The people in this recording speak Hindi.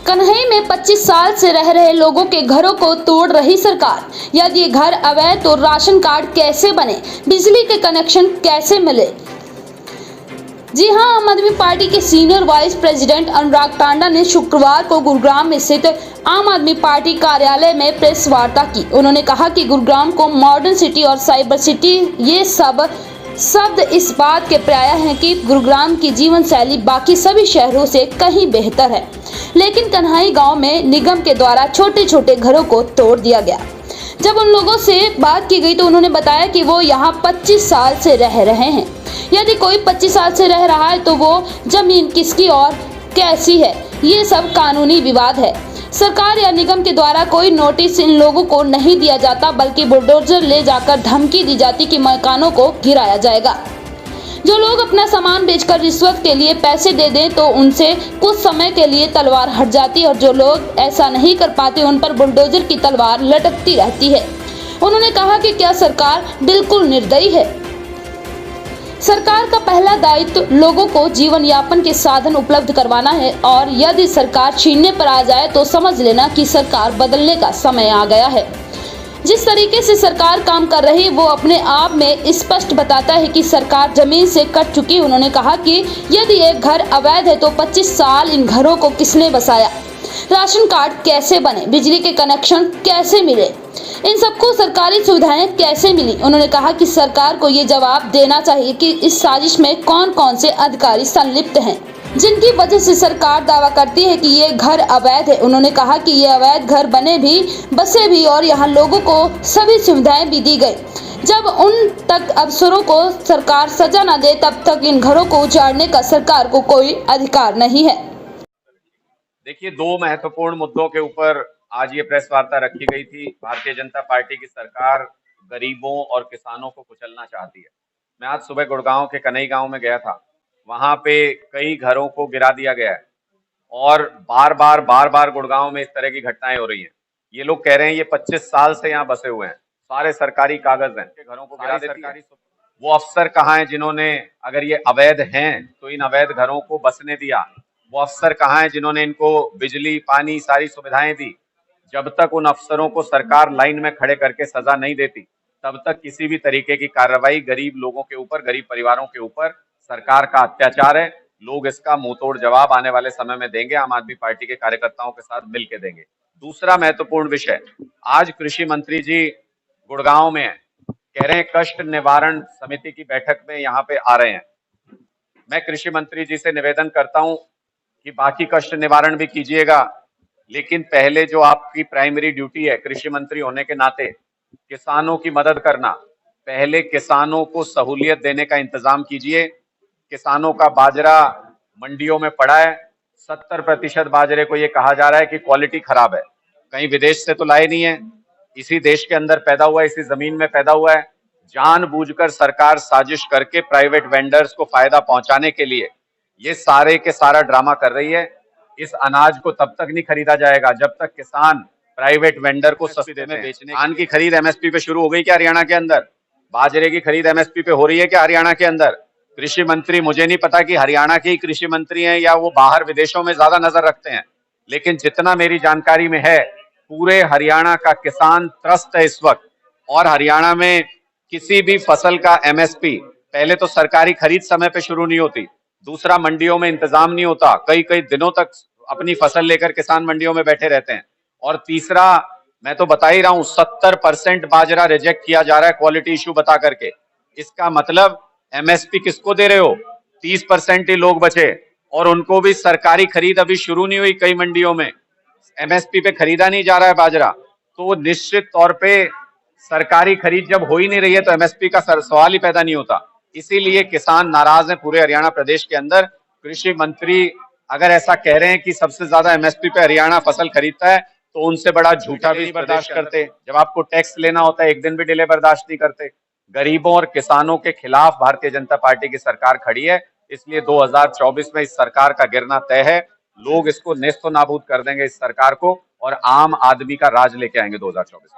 कन्हई में 25 साल से रह रहे लोगों के घरों को तोड़ रही सरकार। यदि ये घर अवैध तो राशन कार्ड कैसे बने, बिजली के कनेक्शन कैसे मिले? जी हां, आम आदमी पार्टी के सीनियर वाइस प्रेसिडेंट अनुराग टांडा ने शुक्रवार को गुरुग्राम में स्थित आम आदमी पार्टी कार्यालय में प्रेस वार्ता की। उन्होंने कहा कि गुरुग्राम को मॉडर्न सिटी और साइबर सिटी, ये सब शब्द इस बात के प्राय हैं कि गुरुग्राम की जीवन शैली बाकी सभी शहरों से कहीं बेहतर है, लेकिन कन्हई गांव में निगम के द्वारा छोटे छोटे घरों को तोड़ दिया गया। जब उन लोगों से बात की गई तो उन्होंने बताया कि वो यहाँ 25 साल से रह रहे हैं। यदि कोई 25 साल से रह रहा है तो वो जमीन किसकी और कैसी है, ये सब कानूनी विवाद है। सरकार या निगम के द्वारा कोई नोटिस इन लोगों को नहीं दिया जाता, बल्कि बुलडोजर ले जाकर धमकी दी जाती कि मकानों को गिराया जाएगा। जो लोग अपना सामान बेचकर रिश्वत के लिए पैसे दे दें तो उनसे कुछ समय के लिए तलवार हट जाती है, और जो लोग ऐसा नहीं कर पाते उन पर बुलडोजर की तलवार लटकती रहती है। उन्होंने कहा कि क्या सरकार बिल्कुल निर्दयी है। सरकार का पहला दायित्व लोगों को जीवन यापन के साधन उपलब्ध करवाना है, और यदि सरकार छीनने पर आ जाए तो समझ लेना कि सरकार बदलने का समय आ गया है। जिस तरीके से सरकार काम कर रही वो अपने आप में स्पष्ट बताता है कि सरकार जमीन से कट चुकी। उन्होंने कहा कि यदि एक घर अवैध है तो 25 साल इन घरों को किसने बसाया, राशन कार्ड कैसे बने, बिजली के कनेक्शन कैसे मिले, इन सबको सरकारी सुविधाएं कैसे मिली। उन्होंने कहा कि सरकार को ये जवाब देना चाहिए कि इस साजिश में कौन कौन से अधिकारी संलिप्त हैं, जिनकी वजह से सरकार दावा करती है कि ये घर अवैध है। उन्होंने कहा कि ये अवैध घर बने भी, बसे भी और यहाँ लोगों को सभी सुविधाएं भी दी गई। जब उन तक अफसरों को सरकार सजा न दे तब तक इन घरों को उजाड़ने का सरकार को कोई अधिकार नहीं है। देखिए, दो महत्वपूर्ण मुद्दों के ऊपर आज ये प्रेस वार्ता रखी गई थी। भारतीय जनता पार्टी की सरकार गरीबों और किसानों को कुचलना चाहती है। मैं आज सुबह गुड़गांव के कन्हई गांव में गया था। वहां पे कई घरों को गिरा दिया गया है और बार बार गुड़गांव में इस तरह की घटनाएं हो रही हैं। ये लोग कह रहे हैं ये 25 साल से यहाँ बसे हुए हैं, सारे सरकारी कागज हैं, घरों को गिरा देती है। वो अफसर कहाँ हैं जिन्होंने, अगर ये अवैध हैं तो इन अवैध घरों को बसने दिया? वो अफसर कहाँ हैं जिन्होंने इनको बिजली, पानी, सारी सुविधाएं दी? जब तक उन अफसरों को सरकार लाइन में खड़े करके सजा नहीं देती तब तक किसी भी तरीके की कार्रवाई गरीब लोगों के ऊपर, गरीब परिवारों के ऊपर सरकार का अत्याचार है। लोग इसका मुंहतोड़ जवाब आने वाले समय में देंगे, आम आदमी पार्टी के कार्यकर्ताओं के साथ मिलकर देंगे। दूसरा महत्वपूर्ण विषय, आज कृषि मंत्री जी गुड़गांव में हैं, कह रहे हैं कष्ट निवारण समिति की बैठक में यहाँ पे आ रहे हैं। मैं कृषि मंत्री जी से निवेदन करता हूँ कि बाकी कष्ट निवारण भी कीजिएगा, लेकिन पहले जो आपकी प्राइमरी ड्यूटी है कृषि मंत्री होने के नाते, किसानों की मदद करना, पहले किसानों को सहूलियत देने का इंतजाम कीजिए। किसानों का बाजरा मंडियों में पड़ा है, 70% बाजरे को ये कहा जा रहा है कि क्वालिटी खराब है। कहीं विदेश से तो लाए नहीं है, इसी देश के अंदर पैदा हुआ है, इसी जमीन में पैदा हुआ है। जानबूझकर सरकार साजिश करके प्राइवेट वेंडर्स को फायदा पहुंचाने के लिए ये सारे के सारा ड्रामा कर रही है। इस अनाज को तब तक नहीं खरीदा जाएगा जब तक किसान प्राइवेट वेंडर को सस्ते में बेचने। धान की खरीद एमएसपी पे शुरू हो गई क्या हरियाणा के अंदर? बाजरे की खरीद एमएसपी पे हो रही है क्या हरियाणा के अंदर? कृषि मंत्री, मुझे नहीं पता कि हरियाणा के ही कृषि मंत्री हैं या वो बाहर विदेशों में ज्यादा नजर रखते हैं, लेकिन जितना मेरी जानकारी में है पूरे हरियाणा का किसान त्रस्त है इस वक्त। और हरियाणा में किसी भी फसल का एमएसपी, पहले तो सरकारी खरीद समय पे शुरू नहीं होती, दूसरा मंडियों में इंतजाम नहीं होता, कई कई दिनों तक अपनी फसल लेकर किसान मंडियों में बैठे रहते हैं, और तीसरा मैं तो बता ही रहा हूं 70% बाजरा रिजेक्ट किया जा रहा है क्वालिटी इश्यू बता करके। इसका मतलब एमएसपी किसको दे रहे हो? 30% ही लोग बचे, और उनको भी सरकारी खरीद अभी शुरू नहीं हुई। कई मंडियों में एमएसपी पे खरीदा नहीं जा रहा है बाजरा, तो निश्चित तौर पे सरकारी खरीद जब हो ही नहीं रही है तो एमएसपी का सवाल ही पैदा नहीं होता। इसीलिए किसान नाराज हैं पूरे हरियाणा प्रदेश के अंदर। कृषि मंत्री अगर ऐसा कह रहे हैं कि सबसे ज्यादा एमएसपी पे हरियाणा फसल खरीदता है तो उनसे बड़ा झूठा भी बर्दाश्त करते। जब आपको टैक्स लेना होता है एक दिन भी डिले बर्दाश्त नहीं करते। गरीबों और किसानों के खिलाफ भारतीय जनता पार्टी की सरकार खड़ी है, इसलिए 2024 में इस सरकार का गिरना तय है। लोग इसको नेस्तो नाबूद कर देंगे इस सरकार को, और आम आदमी का राज लेके आएंगे 2024 में।